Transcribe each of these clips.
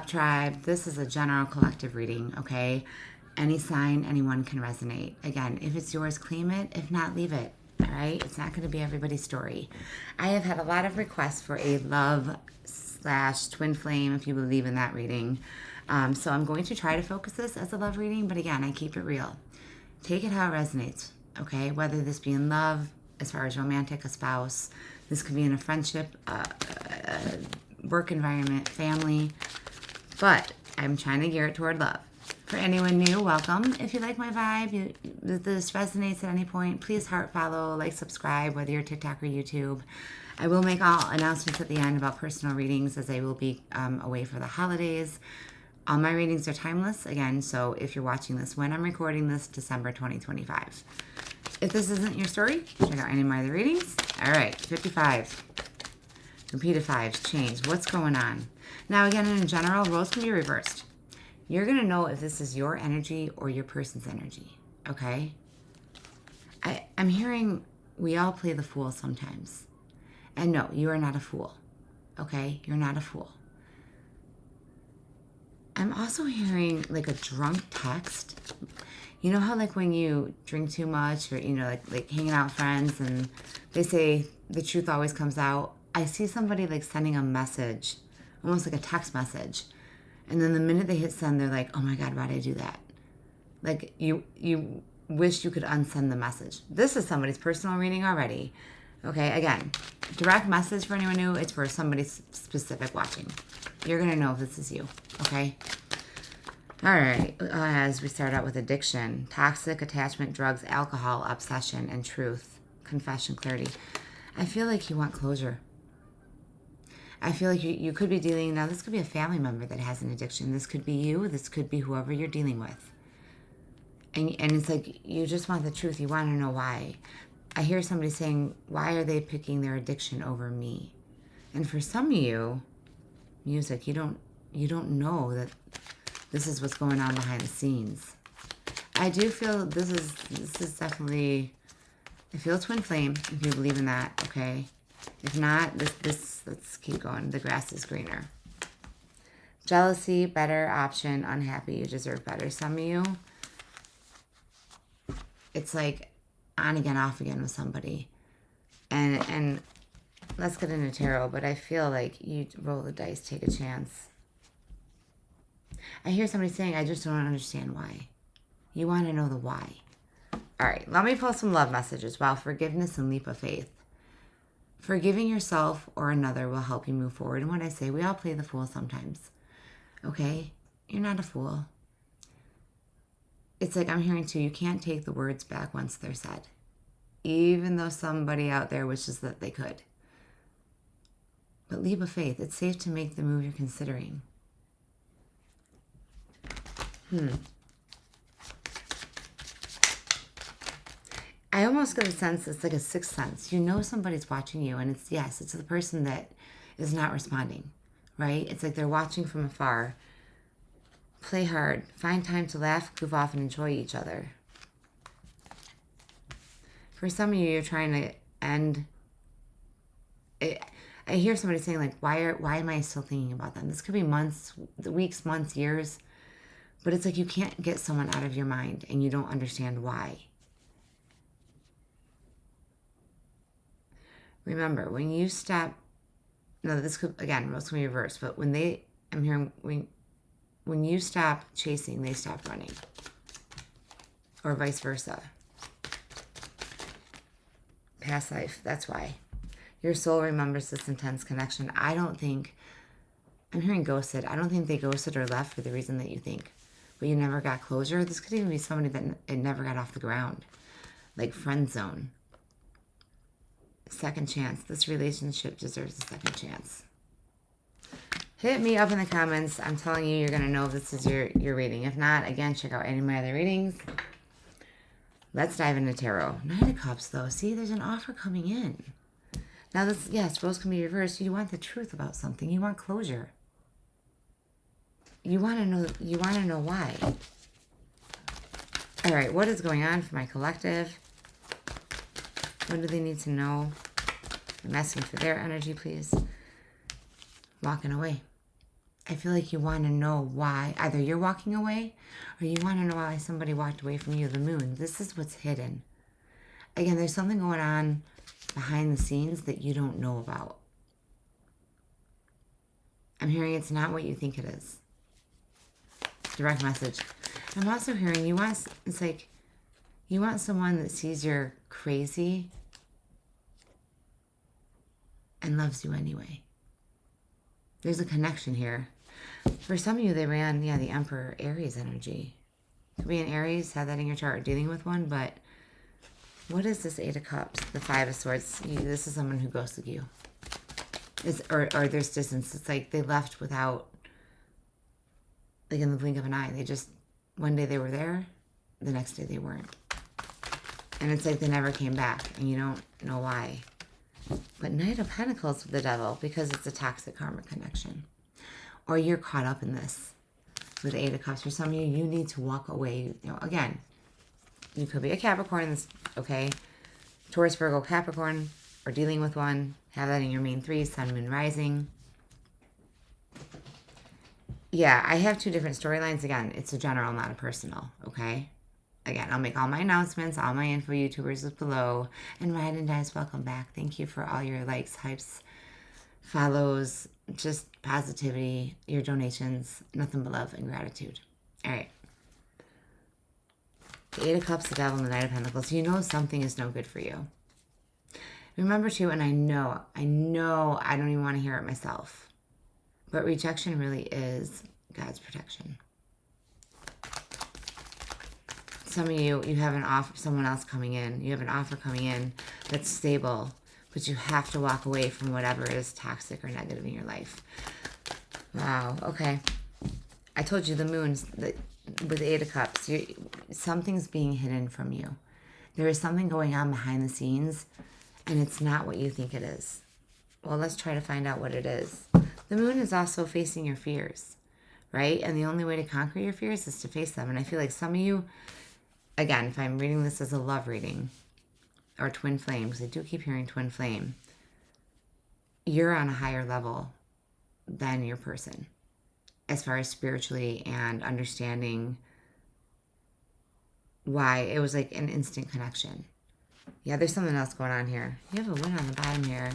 Tribe, this is a general collective reading, okay? Any sign, anyone can resonate. Again, if it's yours, claim it. If not, leave it, all right? It's not going to be everybody's story. I have had a lot of requests for a love / twin flame, if you believe in that reading. So I'm going to try to focus this as a love reading, but again, I keep it real. Take it how it resonates, okay? Whether this be in love, as far as romantic, a spouse, this could be in a friendship, work environment, family, but I'm trying to gear it toward love. For anyone new, welcome. If you like my vibe, this resonates at any point, please heart follow, like, subscribe, whether you're TikTok or YouTube. I will make all announcements at the end about personal readings as I will be away for the holidays. All my readings are timeless, again, so if you're watching this when I'm recording this, December 2025. If this isn't your story, check out any of my other readings. All right, 55. Repeated fives, change. What's going on? Now, again, in general, roles can be reversed. You're going to know if this is your energy or your person's energy, okay? I'm hearing we all play the fool sometimes. And no, you are not a fool, okay? You're not a fool. I'm also hearing like a drunk text. You know how like when you drink too much or, you know, like hanging out with friends and they say the truth always comes out? I see somebody like sending a message, almost like a text message. And then the minute they hit send, they're like, oh my God, why'd I do that? Like you wish you could unsend the message. This is somebody's personal reading already. Okay, again, direct message for anyone new, it's for somebody specific watching. You're going to know if this is you, okay? All right, as we start out with addiction, toxic attachment, drugs, alcohol, obsession, and truth, confession, clarity. I feel like you want closure. I feel like you could be dealing, now this could be a family member that has an addiction. This could be you, this could be whoever you're dealing with. And it's like you just want the truth, you want to know why. I hear somebody saying, why are they picking their addiction over me? And for some of you, music, you don't know that this is what's going on behind the scenes. I do feel this is definitely, I feel twin flame, if you believe in that, okay? If not, let's keep going. The grass is greener. Jealousy, better option, unhappy, you deserve better. Some of you, it's like on again, off again with somebody. And let's get into tarot, but I feel like you roll the dice, take a chance. I hear somebody saying, I just don't understand why. You want to know the why. All right, let me pull some love messages. Wow, forgiveness and leap of faith. Forgiving yourself or another will help you move forward. And what I say, we all play the fool sometimes. Okay? You're not a fool. It's like I'm hearing too, you can't take the words back once they're said. Even though somebody out there wishes that they could. But leap of faith, it's safe to make the move you're considering. I almost get a sense it's like a sixth sense. You know somebody's watching you, and it's the person that is not responding, right? It's like they're watching from afar. Play hard. Find time to laugh, goof off, and enjoy each other. For some of you, you're trying to end it. I hear somebody saying, like, why am I still thinking about them? This could be months, weeks, months, years. But it's like you can't get someone out of your mind, and you don't understand why. Remember, when you stop, no, this could, again, roles can be reversed, but when you stop chasing, they stop running. Or vice versa. Past life, that's why. Your soul remembers this intense connection. I'm hearing ghosted. I don't think they ghosted or left for the reason that you think. But you never got closure. This could even be somebody that it never got off the ground. Like friend zone. Second chance. This relationship deserves a second chance. Hit me up in the comments. I'm telling you, you're going to know if this is your reading. If not, again, check out any of my other readings. Let's dive into tarot. Knight of Cups, though. See, there's an offer coming in. Now, this, yes, roles can be reversed. You want the truth about something. You want closure. You want to know why. All right, what is going on for my collective? What do they need to know? I'm asking for their energy, please. Walking away. I feel like you want to know why. Either you're walking away or you want to know why somebody walked away from you. The moon. This is what's hidden. Again, there's something going on behind the scenes that you don't know about. I'm hearing it's not what you think it is. Direct message. I'm also hearing it's like you want someone that sees you're crazy and loves you anyway. There's a connection here. For some of you, they ran, the Emperor Aries energy. Could be an Aries, have that in your chart, dealing with one, but what is this Eight of Cups? The Five of Swords. This is someone who ghosted you. Or there's distance. It's like they left without, like in the blink of an eye. They just, one day they were there, the next day they weren't. And it's like they never came back, and you don't know why. But Knight of Pentacles with the Devil, because it's a toxic karmic connection. Or you're caught up in this with Eight of Cups. For some of you, you need to walk away. Again, you could be a Capricorn, okay? Taurus, Virgo, Capricorn, or dealing with one. Have that in your main three, Sun, Moon, Rising. Yeah, I have two different storylines. Again, it's a general, not a personal, okay? Again, I'll make all my announcements, all my info, YouTubers is below. And Ryan and Dice, welcome back. Thank you for all your likes, hypes, follows, just positivity, your donations. Nothing but love and gratitude. All right. The Eight of Cups, the Devil, and the Knight of Pentacles. You know something is no good for you. Remember too, and I know, I don't even want to hear it myself, but rejection really is God's protection. Some of you have an offer, someone else coming in. You have an offer coming in that's stable, but you have to walk away from whatever is toxic or negative in your life. Wow, okay. I told you the moon's, with the Eight of Cups, something's being hidden from you. There is something going on behind the scenes, and it's not what you think it is. Well, let's try to find out what it is. The moon is also facing your fears, right? And the only way to conquer your fears is to face them. And I feel like some of you, again, if I'm reading this as a love reading or twin flame, because I do keep hearing twin flame, you're on a higher level than your person as far as spiritually and understanding why it was like an instant connection. Yeah, there's something else going on here. You have a win on the bottom here.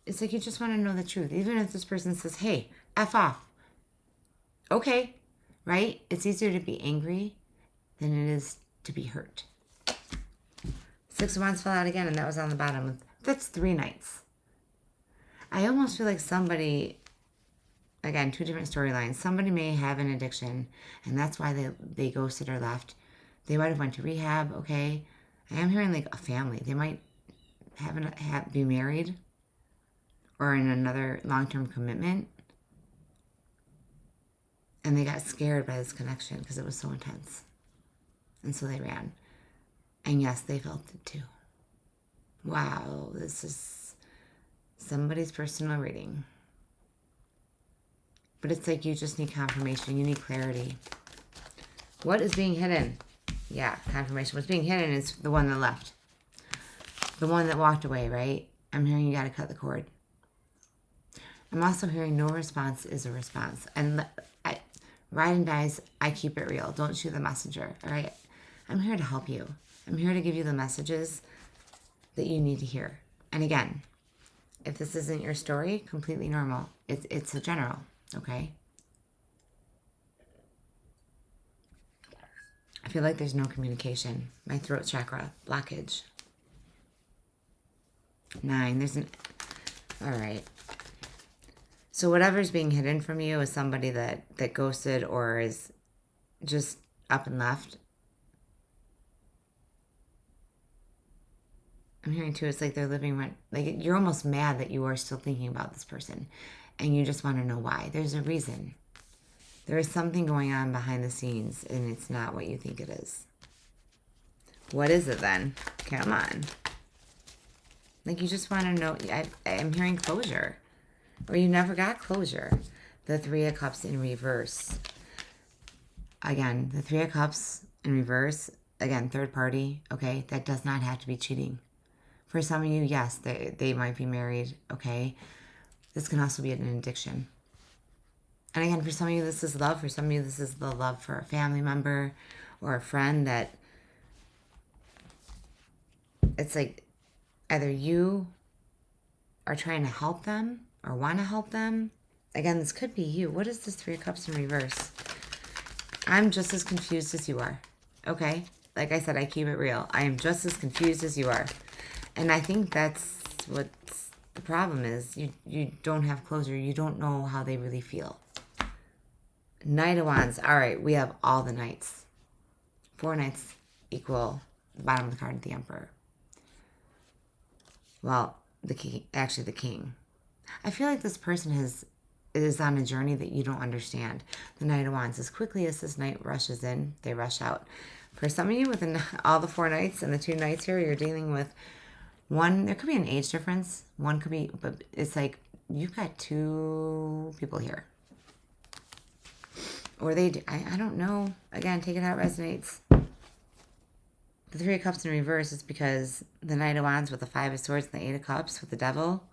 It's like you just want to know the truth. Even if this person says, hey, F off. Okay, right? It's easier to be angry than it is to be hurt. Six of Wands fell out again, and that was on the bottom. That's 3 nights. I almost feel like somebody, again, two different storylines. Somebody may have an addiction, and that's why they ghosted or left. They might have went to rehab, okay? I am hearing like a family. They might be married or in another long-term commitment. And they got scared by this connection because it was so intense. And so they ran. And yes, they felt it too. Wow, this is somebody's personal reading. But it's like you just need confirmation. You need clarity. What is being hidden? Yeah, confirmation. What's being hidden is the one that left. The one that walked away, right? I'm hearing you got to cut the cord. I'm also hearing no response is a response. And Ride and Dies, I keep it real. Don't shoot the messenger, all right? I'm here to help you. I'm here to give you the messages that you need to hear. And again, if this isn't your story, completely normal. It's a general, okay? I feel like there's no communication. My throat chakra, blockage. 9, all right. So whatever's being hidden from you is somebody that ghosted or is just up and left. I'm hearing too, it's like they're living rent, like you're almost mad that you are still thinking about this person and you just want to know why. There's a reason. There is something going on behind the scenes, and it's not what you think it is. What is it then? Come on. Like you just want to know. I'm hearing closure. Or you never got closure. The Three of Cups in reverse. Again, the Three of Cups in reverse. Again, third party. Okay, that does not have to be cheating. For some of you, yes, they might be married. Okay, this can also be an addiction. And again, for some of you, this is love. For some of you, this is the love for a family member or a friend that it's like either you are trying to help them or want to help them. Again, this could be you. What is this Three of Cups in reverse? I'm just as confused as you are. Okay? Like I said, I keep it real. I am just as confused as you are. And I think that's what the problem is. You don't have closure. You don't know how they really feel. Knight of Wands. All right, we have all the knights. 4 knights equal the bottom of the card, the Emperor. Well, the king, actually the king. I feel like this person is on a journey that you don't understand. The Knight of Wands. As quickly as this knight rushes in, they rush out. For some of you, within all the 4 knights and the 2 knights here, you're dealing with one. There could be an age difference. One could be, but it's like you've got 2 people here. Or they, I don't know. Again, take it how it resonates. The 3 of Cups in reverse is because the Knight of Wands with the 5 of Swords and the 8 of Cups with the Devil.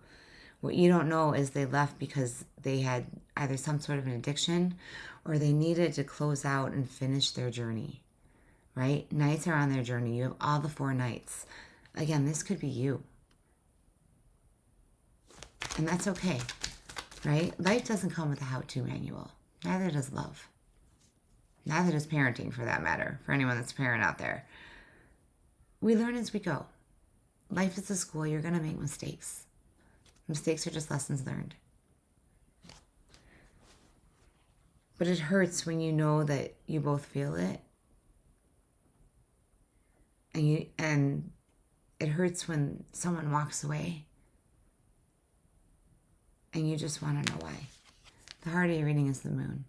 What you don't know is they left because they had either some sort of an addiction or they needed to close out and finish their journey. Right? Knights are on their journey. You have all the 4 knights. Again, this could be you. And that's okay. Right? Life doesn't come with a how-to manual. Neither does love. Neither does parenting, for that matter, for anyone that's a parent out there. We learn as we go. Life is a school. You're going to make mistakes. Mistakes are just lessons learned. But it hurts when you know that you both feel it. And it hurts when someone walks away. And you just want to know why. The heart of your reading is the Moon.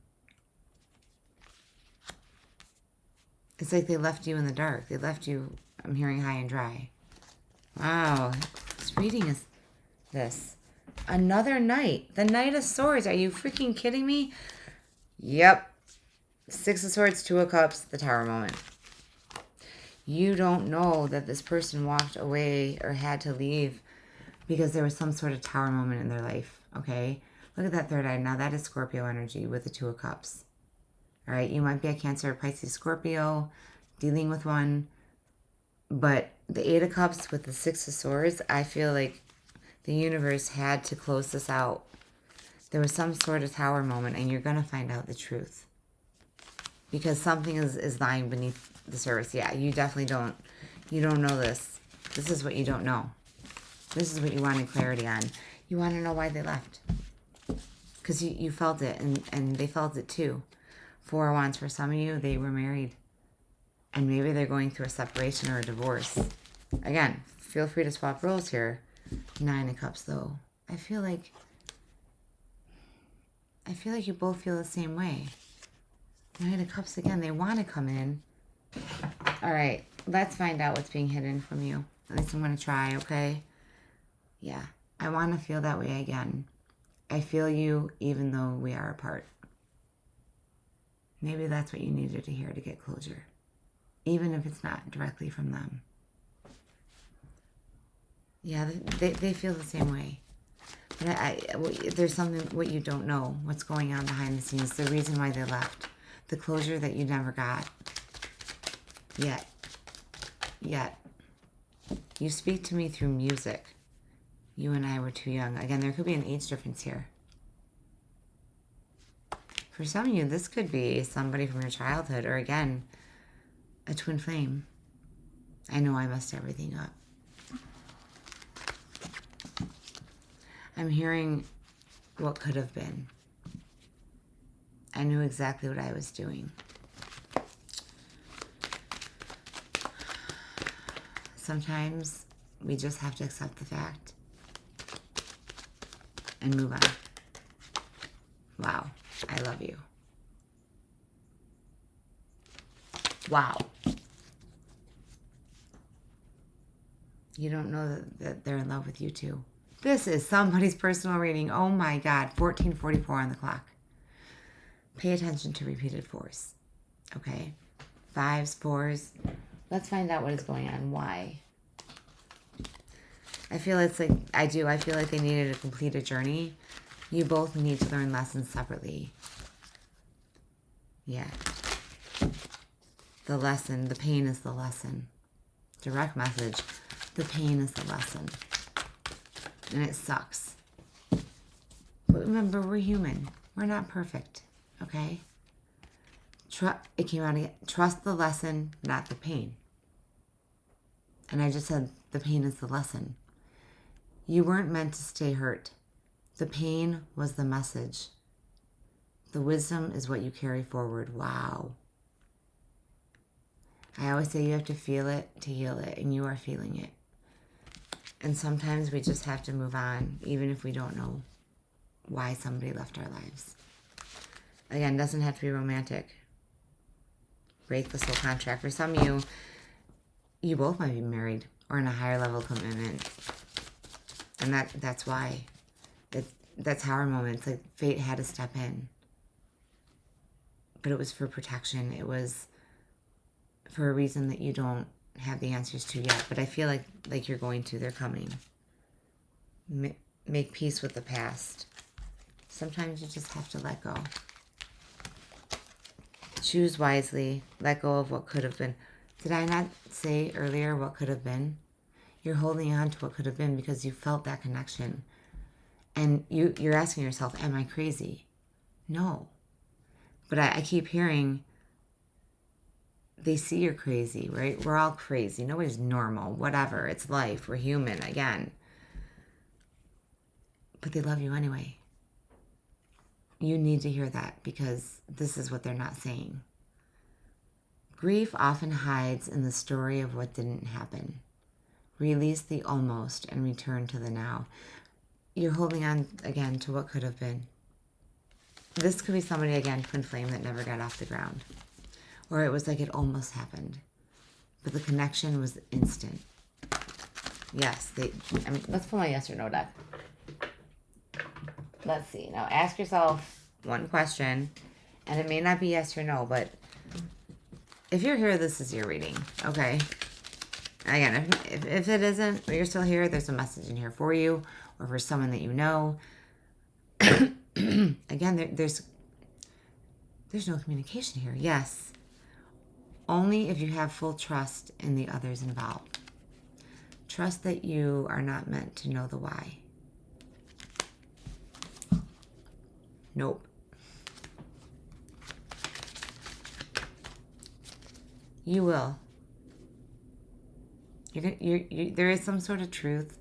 It's like they left you in the dark. They left you, I'm hearing, high and dry. Wow. This reading is this. Another knight. The Knight of Swords. Are you freaking kidding me? Yep. 6 of Swords, 2 of Cups, the Tower moment. You don't know that this person walked away or had to leave because there was some sort of Tower moment in their life. Okay? Look at that third eye. Now that is Scorpio energy with the 2 of Cups. All right, you might be a Cancer, Pisces, Scorpio, dealing with one. But the 8 of Cups with the 6 of Swords, I feel like the universe had to close this out. There was some sort of tower moment, and you're going to find out the truth. Because something is lying beneath the surface. Yeah, you definitely don't. You don't know this. This is what you don't know. This is what you wanted clarity on. You want to know why they left. Because you felt it, and they felt it too. 4 of Wands, for some of you, they were married. And maybe they're going through a separation or a divorce. Again, feel free to swap roles here. 9 of Cups, though. I feel like you both feel the same way. 9 of Cups again. They want to come in. All right. Let's find out what's being hidden from you. At least I'm going to try, okay? Yeah. I want to feel that way again. I feel you even though we are apart. Maybe that's what you needed to hear to get closure. Even if it's not directly from them. Yeah, they feel the same way. But there's something, what you don't know, what's going on behind the scenes, the reason why they left, the closure that you never got. Yet. You speak to me through music. You and I were too young. Again, there could be an age difference here. For some of you, this could be somebody from your childhood, or again, a twin flame. I know I messed everything up. I'm hearing what could have been. I knew exactly what I was doing. Sometimes we just have to accept the fact and move on. Wow, I love you. Wow. You don't know that they're in love with you too. This is somebody's personal reading. Oh my God, 14:44 on the clock. Pay attention to repeated 4s. Okay? 5s, 4s. Let's find out what is going on. Why? I feel it's like, I feel like they needed to complete a journey. You both need to learn lessons separately. Yeah. The lesson, the pain is the lesson. Direct message, the pain is the lesson. And it sucks. But remember, we're human. We're not perfect, okay? It came out again. Trust the lesson, not the pain. And I just said the pain is the lesson. You weren't meant to stay hurt. The pain was the message. The wisdom is what you carry forward. Wow. I always say you have to feel it to heal it, and you are feeling it. And sometimes we just have to move on, even if we don't know why somebody left our lives. Again, doesn't have to be romantic. Break the soul contract. For some of you both might be married or in a higher level commitment. And that's why. That's our moment. It's like fate had to step in. But it was for protection. It was for a reason that you don't have the answers to yet. But I feel like you're going to. They're coming. Make peace with the past. Sometimes you just have to let go. Choose wisely. Let go of what could have been. Did I not say earlier what could have been? You're holding on to what could have been because you felt that connection. And you're asking yourself, am I crazy? No. But I keep hearing they see you're crazy, right? We're all crazy. Nobody's normal. Whatever. It's life. We're human again. But they love you anyway. You need to hear that because this is what they're not saying. Grief often hides in the story of what didn't happen. Release the almost and return to the now. You're holding on again to what could have been. This could be somebody, again, twin flame that never got off the ground. Or it was like it almost happened. But the connection was instant. Yes, let's pull my yes or no deck. Let's see. Now ask yourself one question. And it may not be yes or no, but if you're here, this is your reading. Okay? Again, if it isn't, but you're still here, there's a message in here for you or for someone that you know. Again, there's no communication here. Yes. Only if you have full trust in the others involved. Trust that you are not meant to know the why. Nope. You will. There is some sort of truth.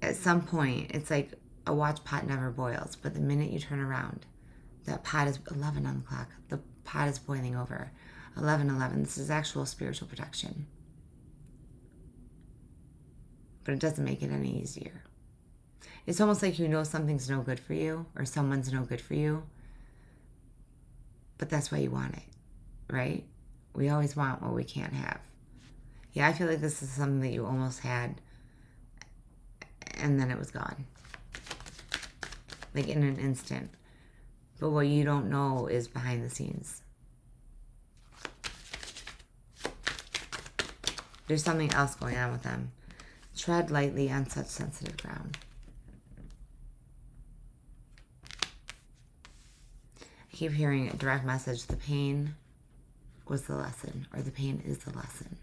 At some point, it's like a watch pot never boils. But the minute you turn around, that pot is 11 on the clock. The pot is boiling over. 11:11. This is actual spiritual protection. But it doesn't make it any easier. It's almost like you know something's no good for you or someone's no good for you. But that's why you want it, right? We always want what we can't have. Yeah, I feel like this is something that you almost had and then it was gone. Like in an instant. But what you don't know is behind the scenes. There's something else going on with them. Tread lightly on such sensitive ground. I keep hearing a direct message. The pain was the lesson, or the pain is the lesson.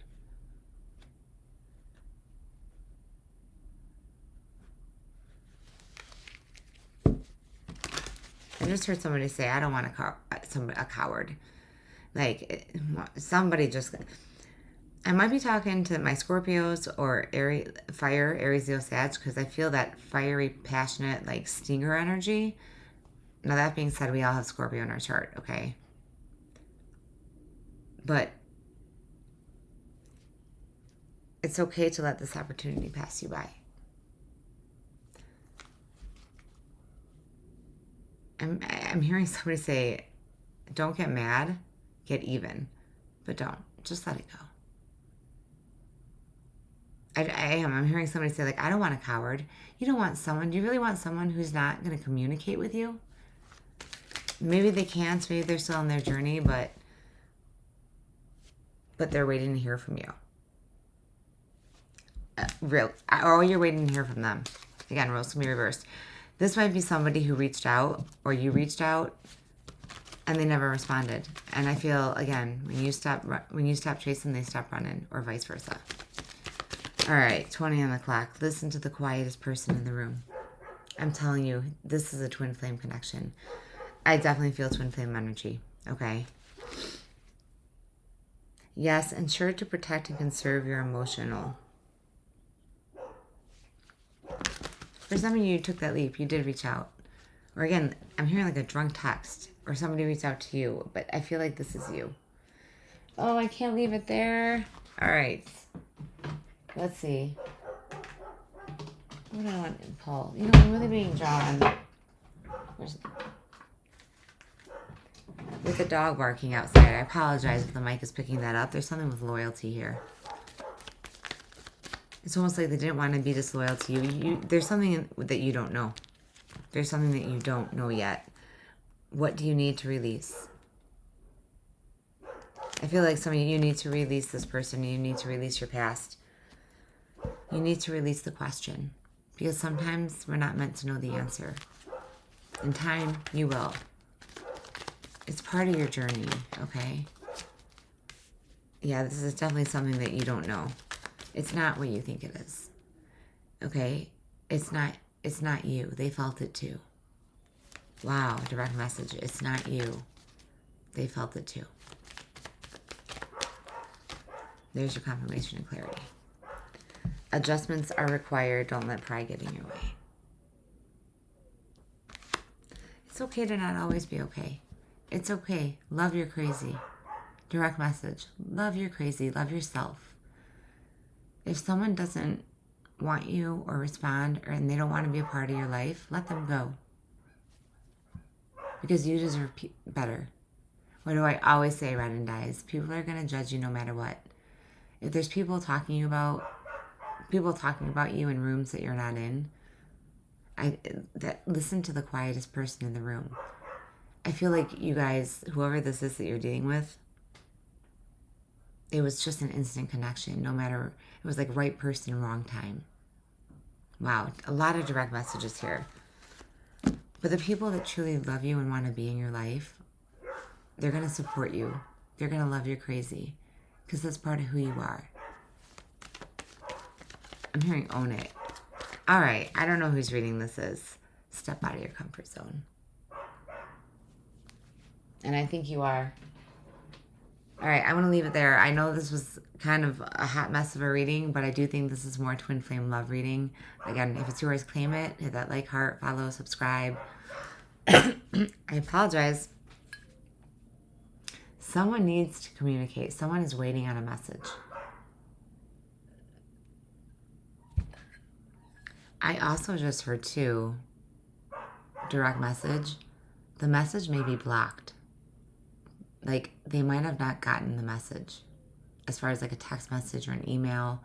I just heard somebody say, I don't want a coward. Like, somebody just... I might be talking to my Scorpios or fire, Aries, Leo, Sag, because I feel that fiery, passionate, like, stinger energy. Now, that being said, we all have Scorpio in our chart, okay? But it's okay to let this opportunity pass you by. I'm hearing somebody say, don't get mad, get even. But don't. Just let it go. I'm hearing somebody say, like, I don't want a coward. You don't want someone. Do you really want someone who's not going to communicate with you? Maybe they can't. Maybe they're still on their journey, but they're waiting to hear from you. Or you're waiting to hear from them. Again, roles can be reversed. This might be somebody who reached out, or you reached out, And they never responded. And I feel, again, when you stop chasing, they stop running, or vice versa. All right, 20 on the clock. Listen to the quietest person in the room. I'm telling you, this is a twin flame connection. I definitely feel twin flame energy, okay? Yes, ensure to protect and conserve your emotional. For some of you who took that leap, you did reach out. Or again, I'm hearing like a drunk text. Or somebody reached out to you. But I feel like this is you. Oh, I can't leave it there. All right. Let's see. What do I want to pull? You know, I'm really being drawn. With the dog barking outside. I apologize if the mic is picking that up. There's something with loyalty here. It's almost like they didn't want to be disloyal to you. There's something that you don't know. There's something that you don't know yet. What do you need to release? I feel like some of you need to release this person. You need to release your past. You need to release the question. Because sometimes we're not meant to know the answer. In time, you will. It's part of your journey, okay? Yeah, this is definitely something that you don't know. It's not what you think it is. Okay? It's not you. They felt it too. Wow, direct message. It's not you. They felt it too. There's your confirmation and clarity. Adjustments are required. Don't let pride get in your way. It's okay to not always be okay. It's okay. Love your crazy. Direct message. Love your crazy. Love yourself. If someone doesn't want you or respond and they don't want to be a part of your life, let them go. Because you deserve better. What do I always say, Red and Dies? People are going to judge you no matter what. If there's people talking about you in rooms that you're not in, listen to the quietest person in the room. I feel like you guys, whoever this is that you're dealing with, it was just an instant connection. No matter, it was like right person, wrong time. Wow, a lot of direct messages here. But the people that truly love you and want to be in your life, they're going to support you. They're going to love you crazy. Because that's part of who you are. I'm hearing own it. All right, I don't know whose reading this is. Step out of your comfort zone. And I think you are. All right, I'm going to leave it there. I know this was kind of a hot mess of a reading, but I do think this is more twin flame love reading. Again, if it's yours, claim it. Hit that like, heart, follow, subscribe. I apologize. Someone needs to communicate. Someone is waiting on a message. I also just heard too, direct message. The message may be blocked. Like, they might have not gotten the message. As far as like a text message or an email,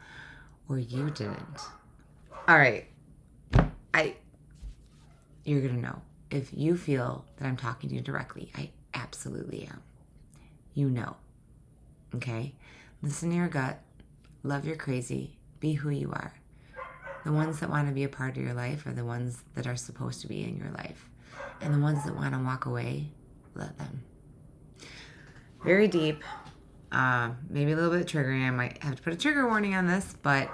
or you didn't. All right. You're going to know. If you feel that I'm talking to you directly, I absolutely am. You know. Okay? Listen to your gut. Love your crazy. Be who you are. The ones that want to be a part of your life are the ones that are supposed to be in your life. And the ones that want to walk away, let them. Very deep. Maybe a little bit triggering. I might have to put a trigger warning on this, but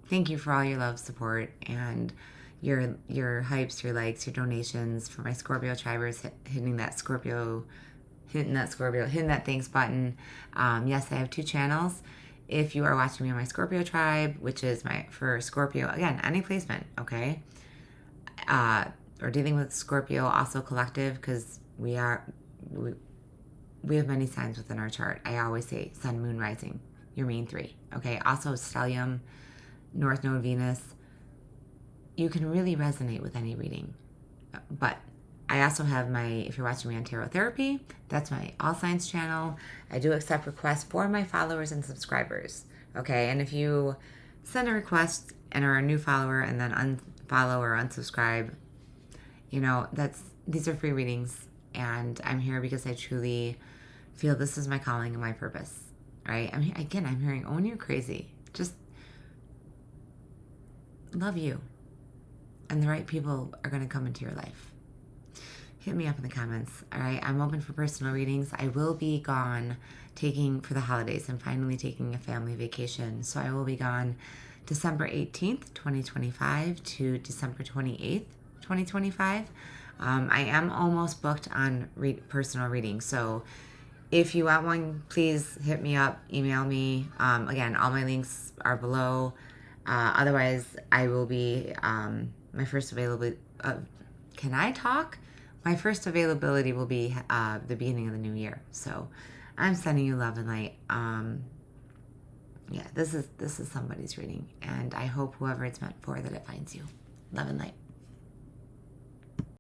thank you for all your love, support, and your hypes, your likes, your donations for my Scorpio tribers, hitting that thanks button. Yes, I have 2 channels. If you are watching me on my Scorpio tribe, which is for Scorpio, again, any placement, okay? Or dealing with Scorpio, also collective, because we have many signs within our chart. I always say sun, moon, rising, your main 3, okay? Also stellium, North Node, Venus. You can really resonate with any reading. But I also have if you're watching me on Tarot Therapy, that's my All Signs channel. I do accept requests for my followers and subscribers, okay? And if you send a request and are a new follower and then unfollow or unsubscribe, you know, these are free readings. And I'm here because I truly feel this is my calling and my purpose, right? I'm hearing own your crazy. Just love you. And the right people are going to come into your life. hit me up in the comments. All right, I'm open for personal readings. I will be gone for the holidays. I'm finally taking a family vacation. So I will be gone December 18th, 2025 to December 28th, 2025. I am almost booked on personal readings. So if you want one, please hit me up, email me. Again, all my links are below. Otherwise, I will be, my first availability, can I talk? My first availability will be the beginning of the new year. So I'm sending you love and light. Yeah, this is somebody's reading. And I hope whoever it's meant for that it finds you. Love and light.